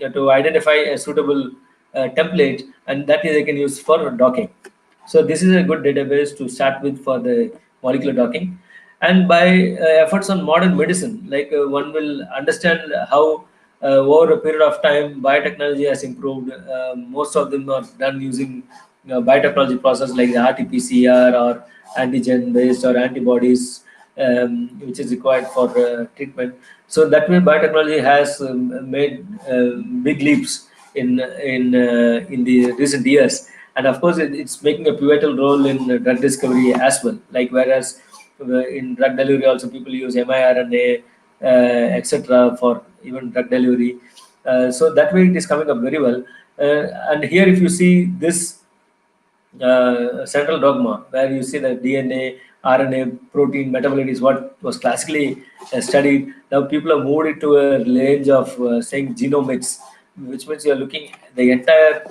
to identify a suitable template, and that is they can use for docking. So this is a good database to start with for the molecular docking. And by efforts on modern medicine, like one will understand how over a period of time biotechnology has improved. Most of them are done using biotechnology process like the RT-PCR or antigen based or antibodies, which is required for treatment. So that way biotechnology has made big leaps in the recent years, and of course it's making a pivotal role in drug discovery as well. Like whereas in drug delivery also people use miRNA, etc. for even drug delivery. So that way it is coming up very well. And here if you see this central dogma, where you see the DNA, RNA, protein metabolite is what was classically studied. Now people have moved it to a range of saying genomics, which means you are looking the entire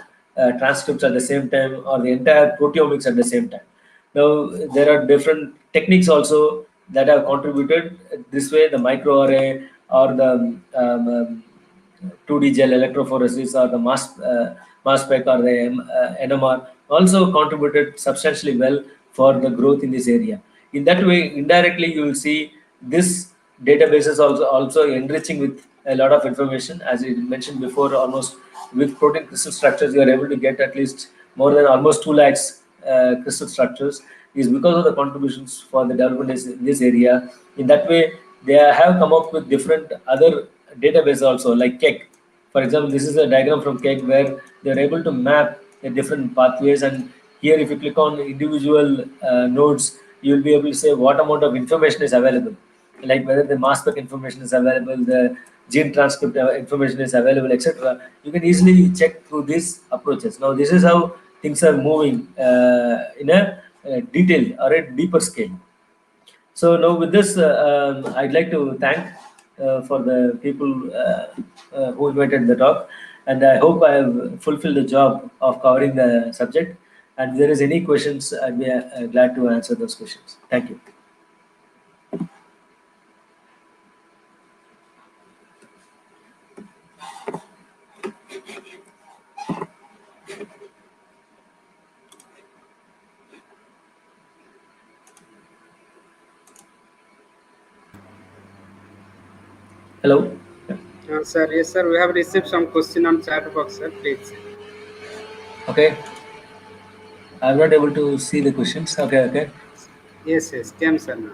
transcripts at the same time or the entire proteomics at the same time. Now there are different techniques also that have contributed this way. The microarray or the 2D gel electrophoresis or the mass spec or the NMR also contributed substantially well for the growth in this area. In that way, indirectly, you will see this database is also enriching with a lot of information. As I mentioned before, almost with protein crystal structures, you are able to get at least more than almost 2 lakhs crystal structures, is because of the contributions for the development in this area. In that way, they have come up with different other database also, like KEGG. For example, this is a diagram from KEGG where they're able to map the different pathways, and here if you click on individual nodes, you will be able to say what amount of information is available, like whether the mass spec information is available, the gene transcript information is available, etc. You can easily check through these approaches. Now this is how things are moving in a detailed or a deeper scale. So now with this, I'd like to thank for the people who invited the talk, and I hope I have fulfilled the job of covering the subject. And if there is any questions, I'd be glad to answer those questions. Thank you. Hello. Sir, yes, sir. We have received some question on chat box, sir. Please. Okay. I'm not able to see the questions. Okay. Okay. Yes, yes. Came, sir, now.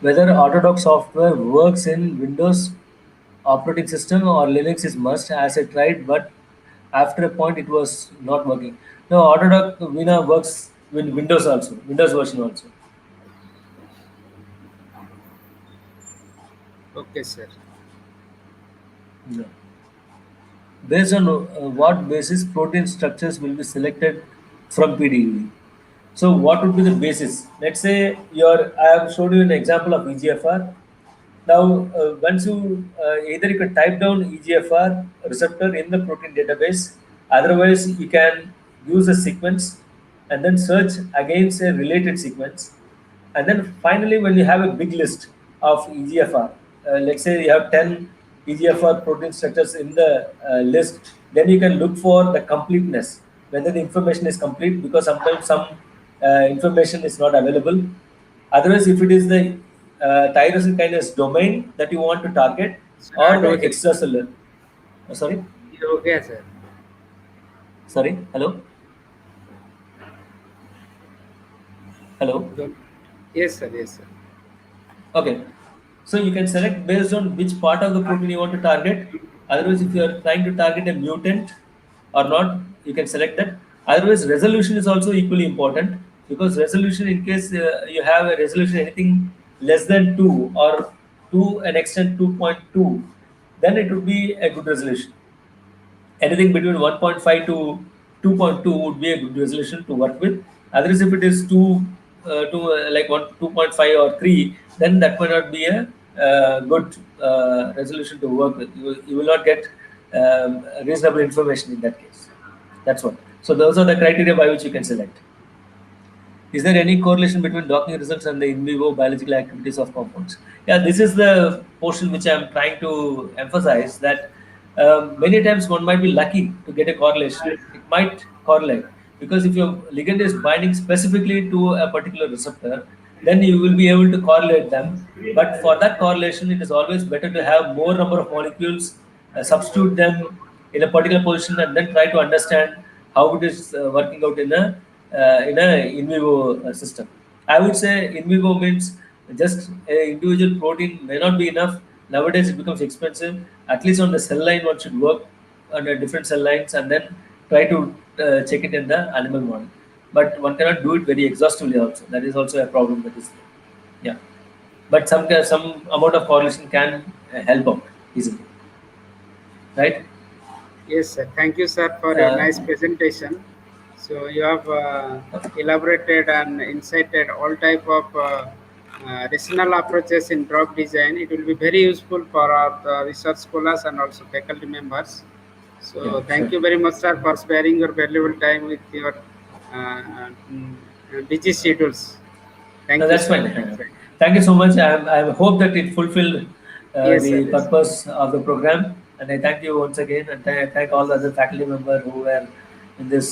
Whether Autodoc software works in Windows operating system or Linux is must, as I tried, but after a point it was not working. No, Autodoc Vina works with Windows also, Windows version also. Okay, sir. No. Based on what basis protein structures will be selected from PDB? So what would be the basis? Let's say I have showed you an example of EGFR. Now, once you either you can type down EGFR receptor in the protein database, otherwise you can use a sequence and then search against a related sequence, and then finally when you have a big list of EGFR, let's say you have 10 EGFR protein structures in the list, then you can look for the completeness, whether the information is complete, because sometimes some information is not available. Otherwise, if it is the tyrosine kinase domain that you want to target, Sir, or आठ the बजे extracellular, sorry, ये हो गया sir. sorry, hello, hello. Don't- Yes sir, yes sir. Okay, so you can select based on which part of the protein you want to target. Otherwise, if you are trying to target a mutant or not, you can select that. Otherwise, resolution is also equally important, because resolution, in case you have a resolution anything less than 2 or to an extent 2.2, then it would be a good resolution. Anything between 1.5 to 2.2 would be a good resolution to work with. Otherwise, if it is like 2.5 or 3, then that might not be a good resolution to work with. You will not get reasonable information in that case. That's what. So those are the criteria by which you can select. Is there any correlation between docking results and the in vivo biological activities of compounds? Yeah, this is the portion which I'm trying to emphasize, that many times one might be lucky to get a correlation. It might correlate, because if your ligand is binding specifically to a particular receptor, then you will be able to correlate them. But for that correlation, it is always better to have more number of molecules, substitute them in a particular position, and then try to understand how it is working out in a in vivo system. I would say in vivo means just a individual protein may not be enough. Nowadays it becomes expensive. At least on the cell line, one should work on a different cell lines and then try to check it in the animal model. But one cannot do it very exhaustively also. That is also a problem that is there. Yeah. But some amount of correlation can help out easily. Right? Yes sir. Thank you sir for your Uh, nice presentation. So you have elaborated and incited all type of rational approaches in drug design. It will be very useful for our research scholars and also faculty members. yeah, So thank sure. you very much, sir, for sparing your valuable time with your busy schedules. No, Thank you, that's sir. fine. Thank you so much. I hope that it fulfilled Yes, sir. the Yes. purpose of the program. And I thank you once again, and thank all the other faculty members who were in this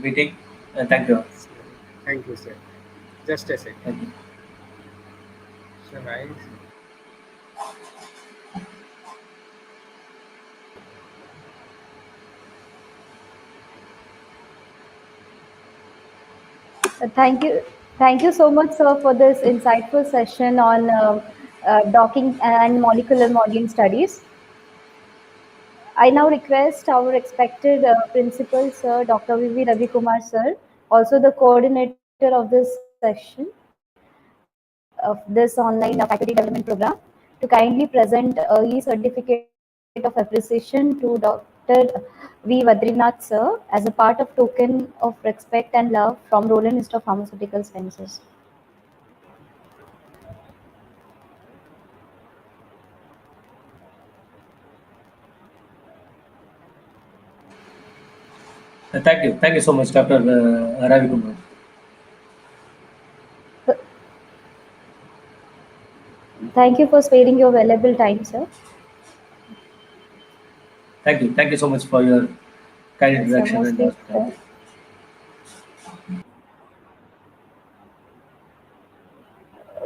meeting. And thank you all. Thank you, sir. Just a second. Thank you. Sir, I. Thank you so much, sir, for this insightful session on docking and molecular modeling studies. I now request our expected principal, sir, Dr. V. Ravi Kumar, sir, also the coordinator of this session, of this online faculty development program, to kindly present his certificate of appreciation to Dr. V. Vadrinath, sir, as a part of token of respect and love from Roland Institute of Pharmaceutical Sciences. Thank you. Thank you so much, Dr. Ravi Kumar. Thank you for sparing your valuable time, sir. Thank you. Thank you so much for your kind Yes, sir, introduction and mostly. hospitality.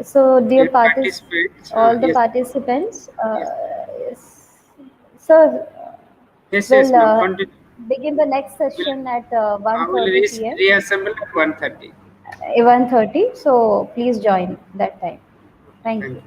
So, dear Did participate? all the Yes. participants, Yes. yes, sir, Yes. Yes. will Now continue. begin the next Will session at I will 1:30 p.m. reassemble at 1:30. 1:30. So please join that time. Thank Thank you. you.